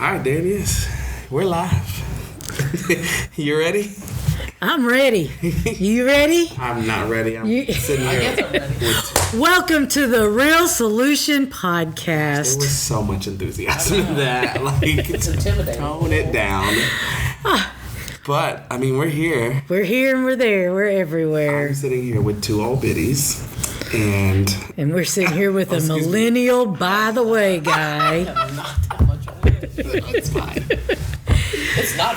Hi, Danius. We're live. You ready? I'm ready. You ready? I'm not ready. I'm sitting here. I guess I'm ready. Welcome to the Real Solution Podcast. There was so much enthusiasm in that. It's intimidating. Tone it down. But, I mean, we're here. We're here and we're there. We're everywhere. I'm sitting here with two old biddies. And we're sitting here with a millennial, by the way, guy. I'm not that much older. it's fine. It's not.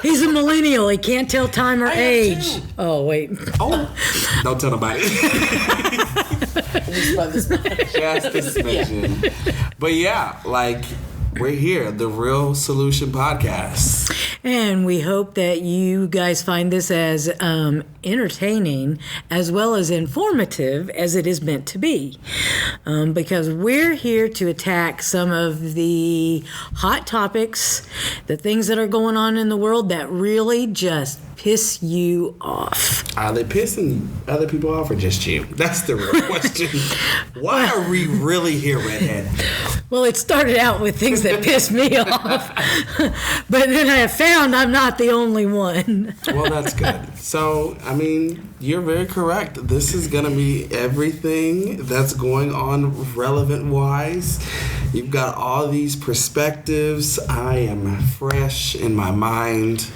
He's a millennial. He can't tell time or I am age. too. Oh, wait. Oh, don't tell nobody. Just by this much. Just a smidgen. But yeah, we're here, the Real Solution Podcast. And we hope that you guys find this as entertaining as well as informative as it is meant to be. Because we're here to attack some of the hot topics, the things that are going on in the world that really just piss you off. Are they pissing other people off or just you? That's the real question. Why are we really here, Redhead? Well, it started out with things that pissed me off. But then I have found I'm not the only one. Well, that's good. So, I mean, you're very correct. This is going to be everything that's going on relevant-wise. You've got all these perspectives. I am fresh in my mind.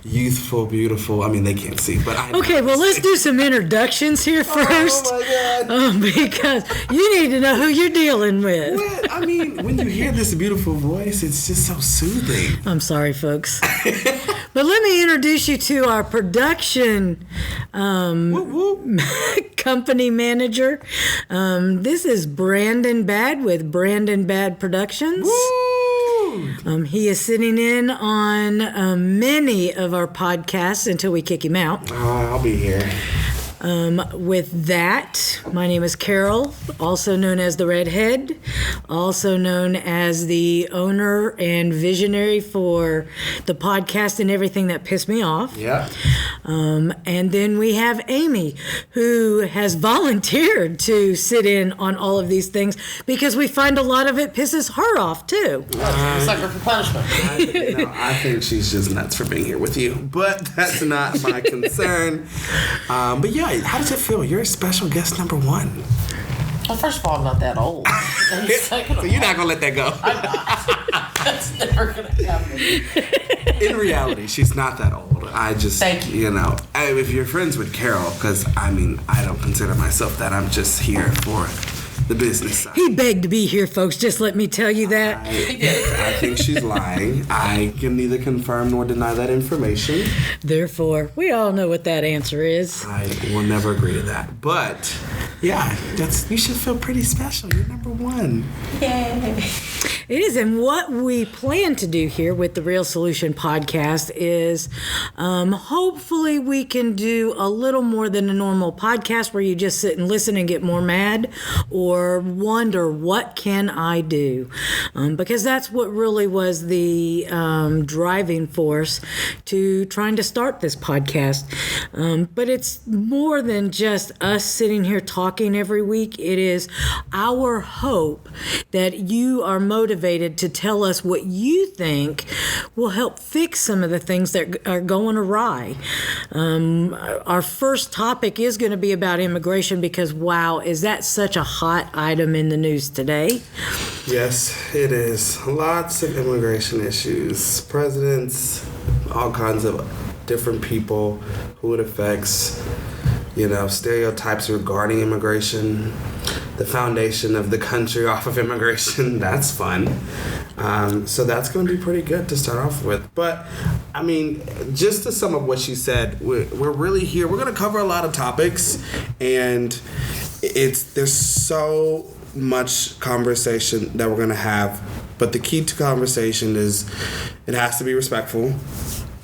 Youthful, beautiful. I mean, they can't see, but I know. Okay, well, let's do some introductions here first. Oh, my God. Because you need to know who you're dealing with. What? I mean, when you hear this beautiful voice, it's just so soothing. I'm sorry, folks. But let me introduce you to our production Whoop, whoop. company manager. This is BrandenBadd with BrandenBadd Productions. Woo! He is sitting in on many of our podcasts until we kick him out. Oh, I'll be here. With that, my name is Carol, also known as the RedHead, also known as the owner and visionary for the podcast and everything that pissed me off. Yeah. And then we have Amy, who has volunteered to sit in on all of these things because we find a lot of it pisses her off too. Sucker for punishment. I think she's just nuts for being here with you, but that's not my concern. But yeah, how does it feel? You're a special guest number one. Well, first of all, I'm not that old. And second So of you're all, not going to let that go. I'm not. That's never going to happen. In reality, she's not that old. I just, Thank you. If you're friends with Carol, because, I mean, I don't consider myself that. I'm just here for the business side. He begged to be here, folks. Just let me tell you that. I think she's lying. I can neither confirm nor deny that information. Therefore, we all know what that answer is. I will never agree to that. But, yeah, you should feel pretty special. You're number one. Yay. It is, and what we plan to do here with the Real Solution Podcast is hopefully we can do a little more than a normal podcast where you just sit and listen and get more mad or wonder, what can I do? Because that's what really was the driving force to trying to start this podcast. But it's more than just us sitting here talking every week. It is our hope that you are motivated to tell us what you think will help fix some of the things that are going awry. Our first topic is going to be about immigration because, wow, is that such a hot item in the news today? Yes, it is. Lots of immigration issues. Presidents, all kinds of different people who it affects. Stereotypes regarding immigration, the foundation of the country off of immigration. That's fun. So that's going to be pretty good to start off with. But, I mean, just to sum up what she said, we're really here. We're going to cover a lot of topics, and there's so much conversation that we're going to have. But the key to conversation is it has to be respectful.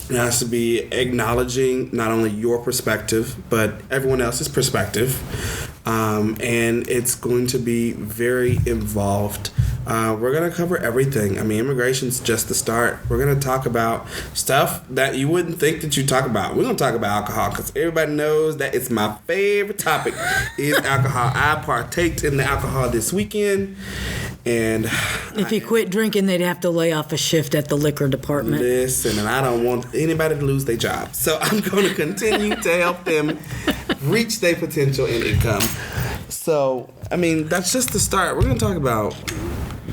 It has to be acknowledging not only your perspective, but everyone else's perspective. And it's going to be very involved. We're going to cover everything. I mean, immigration's just the start. We're going to talk about stuff that you wouldn't think that you talk about. We're going to talk about alcohol because everybody knows that it's my favorite topic is alcohol. I partaked in the alcohol this weekend. And if he quit drinking, they'd have to lay off a shift at the liquor department. Listen, and I don't want anybody to lose their job. So I'm going to continue to help them reach their potential and income. So, I mean, that's just the start. We're going to talk about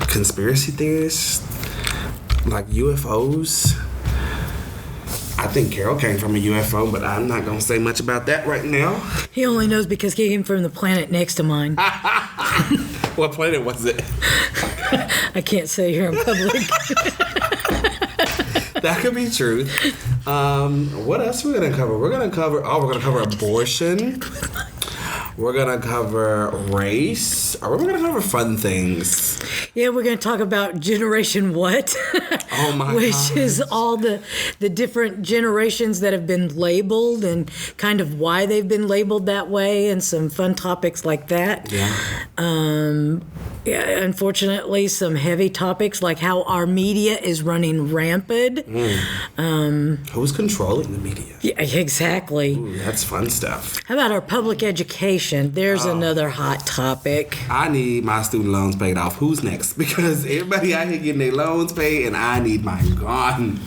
conspiracy theories, like UFOs. I think Carol came from a UFO, but I'm not going to say much about that right now. He only knows because he came from the planet next to mine. What planet was it? I can't say here in public. That could be truth. What else are we going to cover? We're going to cover abortion. We're going to cover race. Or we're going to cover fun things. Yeah, we're going to talk about Generation What? Oh, my Which God. is all the different generations that have been labeled and kind of why they've been labeled that way and some fun topics like that. Yeah. Yeah, unfortunately, some heavy topics like how our media is running rampant. Who's controlling the media? Yeah, exactly. Ooh, that's fun stuff. How about our public education? There's another hot topic. I need my student loans paid off. Who's next? Because everybody out here getting their loans paid, and I need mine gone.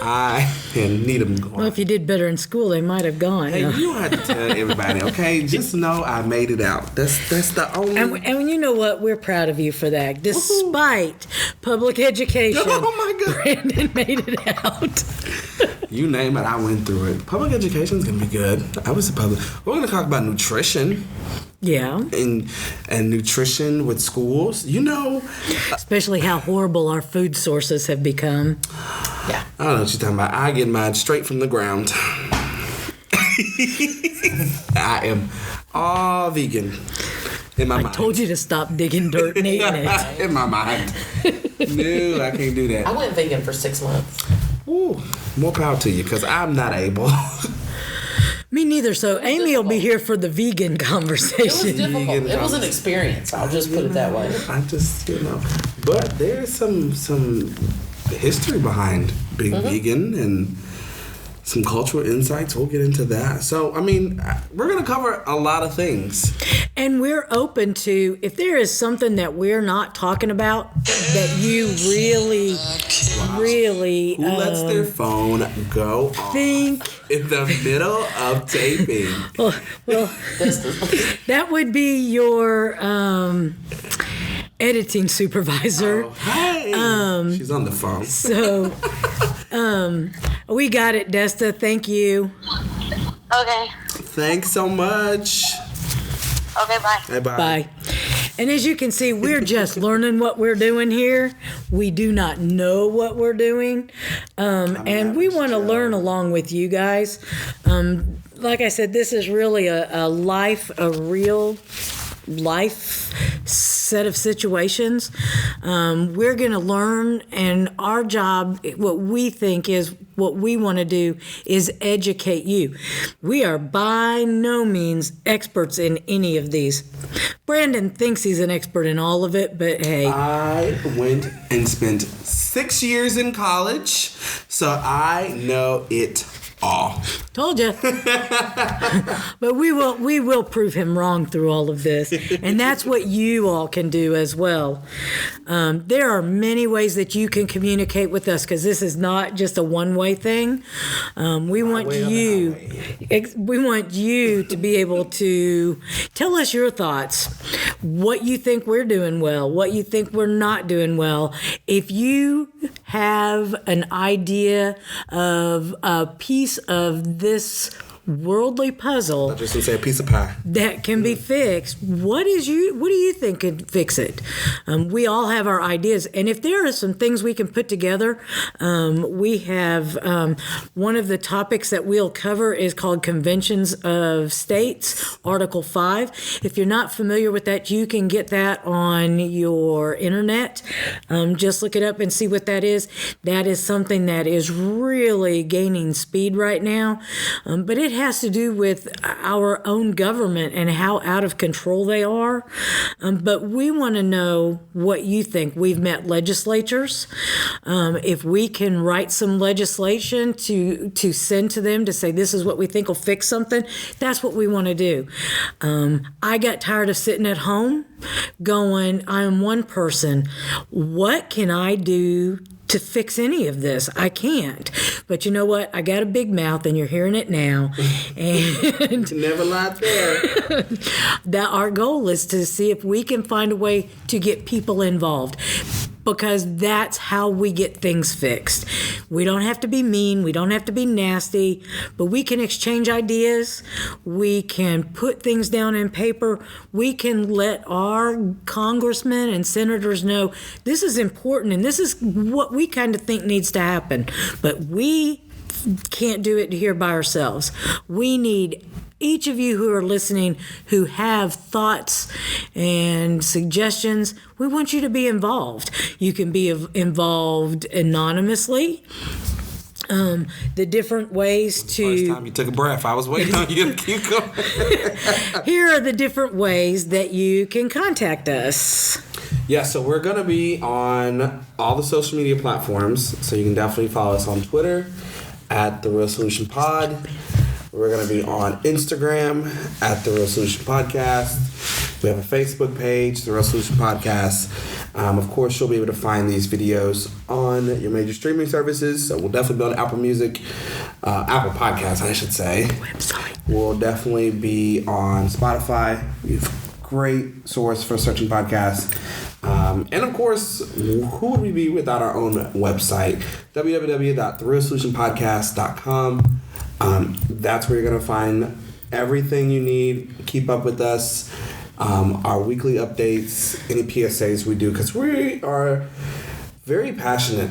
I need them gone. Well, if you did better in school, they might have gone. Hey, you don't have to tell everybody, okay? Just know I made it out. That's the only... And you know what? We're proud of you for that. Despite public education, Oh, my God. Brandon made it out. You name it, I went through it. Public education's going to be good. I was a public... We're going to talk about nutrition. Yeah. And nutrition with schools. You know... Especially how horrible our food sources have become. Yeah. I don't know what you're talking about. I get mine straight from the ground. I am all vegan in my mind. I told you to stop digging dirt and eating it. In my mind. No, I can't do I that. went vegan for 6 months. Ooh, more power to you, because I'm not able. Me neither. So Amy will be here for the vegan It was conversation. difficult. It was an experience. I'll just put it that way. I just, But there's some history behind being vegan and some cultural insights. We'll get into that. So, I mean, we're going to cover a lot of things. And we're open to, if there is something that we're not talking about that you really Who lets their phone go off think in the middle of taping? well that would be your editing supervisor. Oh, hey. She's on the phone. So we got it, Desta. Thank you. Okay. Thanks so much. Okay, bye. Bye bye. Bye. And as you can see, we're just learning what we're doing here. We do not know what we're doing. And we want to learn along with you guys. Like I said, this is really a real life set of situations. We're going to learn, and our job, what we think is what we want to do is educate you. We are by no means experts in any of these. Brandon thinks he's an expert in all of it, but hey. I went and spent 6 years in college, so I know it all. Told you. But we will prove him wrong through all of this. And that's what you all can do as well. There are many ways that you can communicate with us, because this is not just a one-way thing. We want you to be able to tell us your thoughts, what you think we're doing well, what you think we're not doing well. If you have an idea of a piece of this worldly puzzle, I just gonna say a piece of pie that can be fixed, what do you think could fix it? We all have our ideas, and if there are some things we can put together, we have one of the topics that we'll cover is called Conventions of States, Article 5. If you're not familiar with that, you can get that on your internet. Just look it up and see what that is. That is something that is really gaining speed right now, but it has to do with our own government and how out of control they are. But we want to know what you think. We've met legislatures. If we can write some legislation to send to them to say this is what we think will fix something, that's what we want to do. I got tired of sitting at home going, I'm one person. What can I do to fix any of this? I can't. But you know what? I got a big mouth, and you're hearing it now. And Never lied there. that our goal is to see if we can find a way to get people involved, because that's how we get things fixed. We don't have to be mean, we don't have to be nasty, but we can exchange ideas, we can put things down in paper, we can let our congressmen and senators know this is important and this is what we kind of think needs to happen. But we can't do it here by ourselves. We need each of you who are listening who have thoughts and suggestions. We want you to be involved. You can be involved anonymously. The different ways to... First time you took a breath, I was waiting on you to keep going. Here are the different ways that you can contact us. Yeah, so we're going to be on all the social media platforms, so you can definitely follow us on Twitter at The Real Solution Pod. We're going to be on Instagram at The Real Solution Podcast. We have a Facebook page, The Real Solution Podcast. Of course, you'll be able to find these videos on your major streaming services. So we'll definitely be on Apple Music, Apple Podcasts, I should say. Website. We'll definitely be on Spotify. We have a great source for searching podcasts. And of course, who would we be without our own website? www.therealsolutionpodcast.com. That's where you're going to find everything you need. Keep up with us, our weekly updates, any PSAs we do, because we are very passionate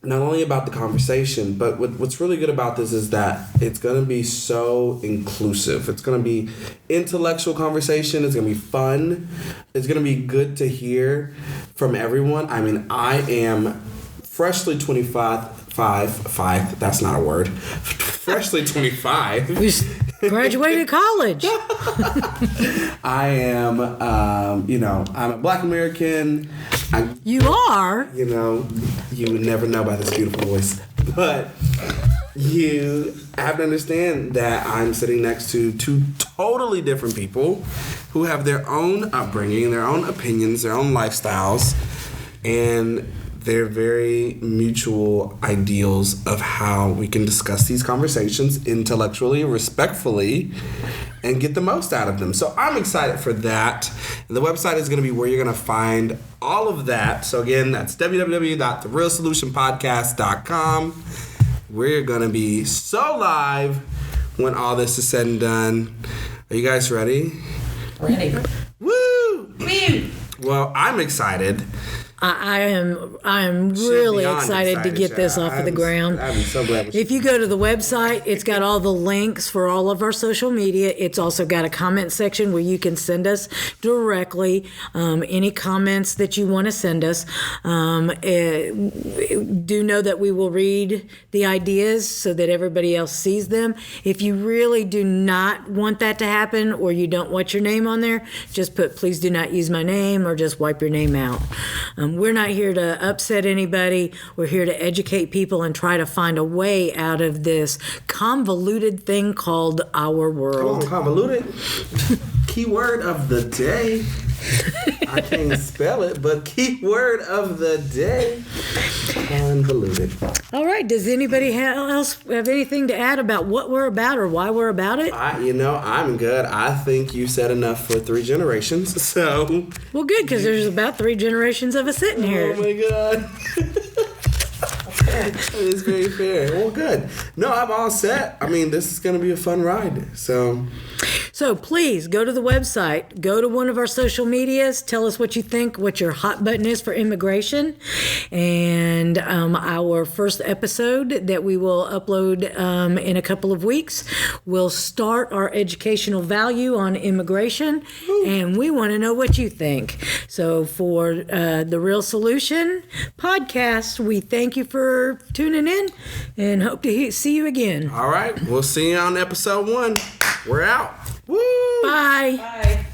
not only about the conversation, but what's really good about this is that it's going to be so inclusive. It's going to be intellectual conversation. It's going to be fun. It's going to be good to hear from everyone. I mean, I am freshly 25. That's not a word. Freshly 25. We graduated college. I am, I'm a Black American. You are? You would never know by this beautiful voice. But you have to understand that I'm sitting next to two totally different people who have their own upbringing, their own opinions, their own lifestyles, and they're very mutual ideals of how we can discuss these conversations intellectually, respectfully, and get the most out of them. So I'm excited for that. And the website is going to be where you're going to find all of that. So again, that's www.therealsolutionpodcast.com. We're going to be so live when all this is said and done. Are you guys ready? Ready. Woo! Woo! Well, I'm excited. I am really excited to get this off of the ground. I'm so glad. If you go to the website, it's got all the links for all of our social media. It's also got a comment section where you can send us directly any comments that you want to send us. Do know that we will read the ideas so that everybody else sees them. If you really do not want that to happen, or you don't want your name on there, just put "please do not use my name," or just wipe your name out. We're not here to upset anybody. We're here to educate people and try to find a way out of this convoluted thing called our world. Oh, convoluted. Keyword of the day. I can't spell it, but keyword of the day. Convoluted. All right. Does anybody else have anything to add about what we're about or why we're about it? I'm good. I think you said enough for 3 generations. So. Well, good, because there's about 3 generations of us sitting here. Oh my God. That is very fair. Well, good. No, I'm all set. I mean, this is going to be a fun ride. So please go to the website, go to one of our social medias, tell us what you think, what your hot button is for immigration. And our first episode that we will upload in a couple of weeks will start our educational value on immigration. And we want to know what you think. So for the Real Solution podcast, we thank you for tuning in and hope to see you again. all right. We'll see you on episode 1. We're out. Woo! Bye. Bye.